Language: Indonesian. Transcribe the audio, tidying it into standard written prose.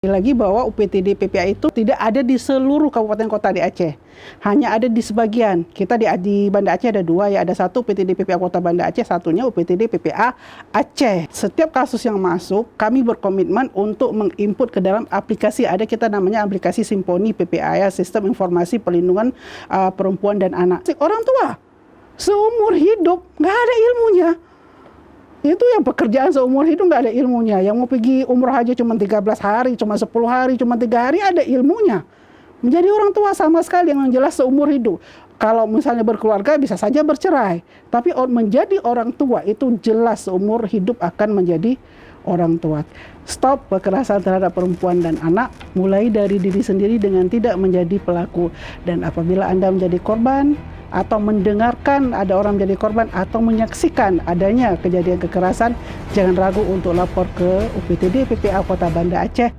Lagi bahwa UPTD PPA itu tidak ada di seluruh kabupaten kota di Aceh, hanya ada di sebagian. Kita di Banda Aceh ada dua ya, ada satu UPTD PPA Kota Banda Aceh, satunya UPTD PPA Aceh. Setiap kasus yang masuk, kami berkomitmen untuk menginput ke dalam aplikasi, ada kita namanya aplikasi Simponi PPA ya, Sistem Informasi Perlindungan Perempuan dan Anak. Orang tua seumur hidup nggak ada ilmunya. Itu yang pekerjaan seumur hidup nggak ada ilmunya. Yang mau pergi umroh aja cuma 13 hari, cuma 10 hari, cuma 3 hari ada ilmunya. Menjadi orang tua sama sekali yang jelas seumur hidup. Kalau misalnya berkeluarga bisa saja bercerai. Tapi menjadi orang tua itu jelas seumur hidup akan menjadi orang tua. Stop kekerasan terhadap perempuan dan anak, mulai dari diri sendiri dengan tidak menjadi pelaku. Dan apabila Anda menjadi korban, atau mendengarkan ada orang menjadi korban, atau menyaksikan adanya kejadian kekerasan, jangan ragu untuk lapor ke UPTD PPA Kota Banda Aceh.